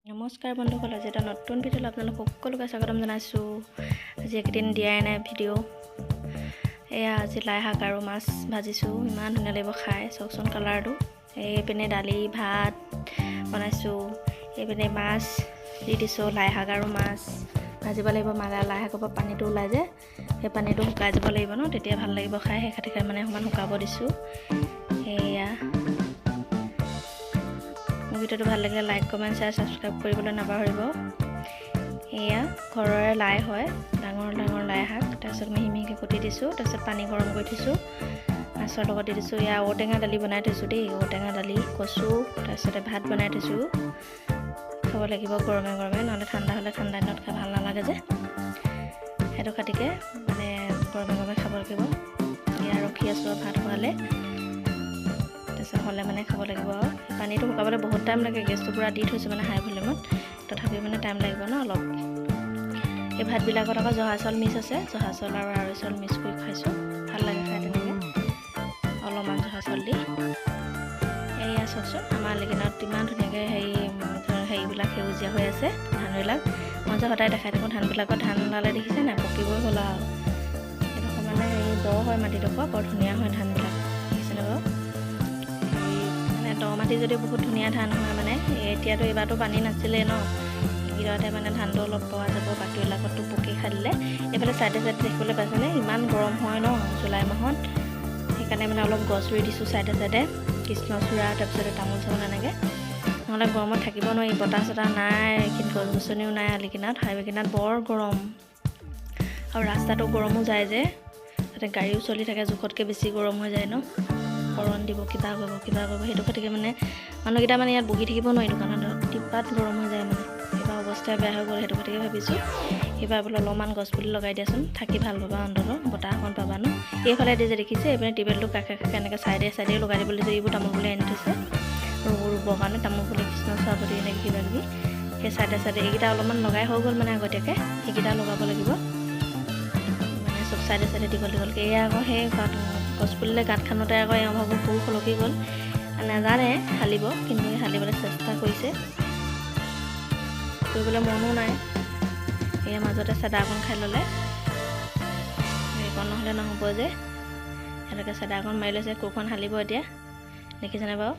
নমস্কাৰ বন্ধুসকল, আজি এটা নতুন ভিডিঅ'লৈ আপোনালোক সকলোকে স্বাগতম জনাইছোঁ। আজি একদিন দিয়াই নাই ভিডিঅ'। এয়া আজি লাই শাক আৰু মাছ ভাজিছোঁ, ইমান ধুনীয়া লাগিব খাই, চাওকচোন কালাৰটো। এইপিনে দালি ভাত বনাইছোঁ, এইপিনে মাছ দি দিছোঁ, লাই শাক আৰু মাছ ভাজিব লাগিব। লাই শাকৰ পৰা পানীটো ওলাই যে, সেই পানীটো শুকাই যাব লাগিব ন, তেতিয়া ভাল লাগিব খাই। সেই খাতি মানে অকণমান শুকাব দিছোঁ। সেয়া ভিডিঅ'টো ভাল লাগিলে লাইক কমেণ্ট শ্বেয়াৰ ছাবস্ক্ৰাইব কৰিবলৈ নাপাহৰিব। এয়া ঘৰৰে লাই হয়, ডাঙৰ ডাঙৰ লাই শাক। তাৰপিছত মিহি মিহিকৈ কুটি দিছোঁ, তাৰপিছত পানী গৰম কৰি থৈছোঁ, মাছৰ লগত দি দিছোঁ। এয়া ঔটেঙা দালি বনাই থৈছোঁ দেই, ঔটেঙা দালি কচু, তাৰপিছতে ভাত বনাই থৈছোঁ। খাব লাগিব গৰমে গৰমে, নহ'লে ঠাণ্ডা হ'লে ঠাণ্ডা দিনত খাই ভাল নালাগে যে, সেইটো খাতিকে মানে গৰমে গৰমে খাব লাগিব। এয়া ৰখি আছোঁ আৰু ভাত হোৱালে, তাৰপিছত হ'লে মানে খাব লাগিব। আৰু পানীটো শুকাবলৈ বহুত টাইম লাগে, গেছটো পূৰা দি থৈছোঁ মানে হাই ভলিউমত, তথাপিও মানে টাইম লাগিব ন অলপ। এই ভাতবিলাকত আকৌ জহা চাউল মিক্স আছে, জহা চাউল আৰু আঢ়ৈ চাউল মিক্স কৰি খাইছোঁ, ভাল লাগে খাই তেনেকৈ অলপমান জহা চাউল দি। এয়া চাওকচোন আমাৰ লিগিনত ইমান ধুনীয়াকৈ হেৰিবিলাক সেউজীয়া হৈ আছে ধানবিলাক। মই যে সদায় দেখাই থাকোঁ ধানবিলাকত, ধান ওলালে দেখিছে নাই, পকিবই হ'ল আৰু। এইডোখৰ মানে দ হয় মাটিডোখৰ, বৰ ধুনীয়া হয় ধানবিলাক, দেখিছেনে বাৰু। দ মাটি যদি বহুত ধুনীয়া ধান হয় মানে, এতিয়াতো এইবাৰতো পানী নাছিলেই ন, এইকেইটাতে মানে ধানটো অলপ পোৱা যাব, বাকীবিলাকতো পকি খাই দিলে। এইফালে চাইডে চাইডে দেখিবলৈ পাইছেনে, ইমান গৰম হয় ন জুলাই মাহত, সেইকাৰণে মানে অলপ গছ ৰুই দিছোঁ চাইডে চাইডে, কৃষ্ণচূড়া, তাৰপিছতে তামোল চামোল এনেকৈ, নহ'লে গৰমত থাকিব নোৱাৰি। বতাহ চতাহ নাই, কিন্তু গছ গছনিও নাই আলি কিনাৰত, হাইৱে কিনাৰত বৰ গৰম। আৰু ৰাস্তাটো গৰমো যায় যে, তাতে গাড়ীও চলি থাকে, জোখতকৈ বেছি গৰম হৈ যায় ন, কৰণ দিব, কিবা কৰিব, সেইটো খাতিকে মানে মানুহকেইটা মানে ইয়াত বহি থাকিব নোৱাৰি দোকানত, টিপাত গৰম হৈ যায় মানে। এইবাৰ অৱস্থা বেয়া হৈ গ'ল, সেইটো খাতিকে ভাবিছোঁ এইবাৰ বোলে অলপমান গছ পুলি লগাই দিয়াচোন, থাকি ভাল পাবা, অন্ততঃ বতাহ অকণ পাবা ন। এইফালে দি যে দেখিছে, এইপিনে টিউবেলটো কাষে কাষে এনেকৈ চাইডে লগাই দিবলৈ দিছে। এইবোৰ তামোল পুলি আনি থৈছে ৰুবৰ কাৰণে, তামোল পুলি, কৃষ্ণচূড়া পুলি, এনেকৈ কিবা কিবি সেই চাইডে এইকেইটা অলপমান লগাই হৈ গ'ল মানে আগতীয়াকৈ, সেইকেইটা লগাব লাগিব মানে চব চাইডে দীঘলকৈ। এয়া আকৌ সেই গছ পুলিলে গাঁত খানোতে আকৌ এওঁ ভাগৰ ফুল সলকি গ'ল, নাজানে হালিব, কিন্তু হালিবলৈ চেষ্টা কৰিছে, কৰিবলৈ মনো নাই। এই মাজতে চাদা অকণ খাই ল'লে, সেইকণ নহ'লে নহ'ব যে, সেনেকৈ চাদা অকণ মাৰি লৈছে, কোৰখন হালিব এতিয়া, দেখিছেনে বাৰু।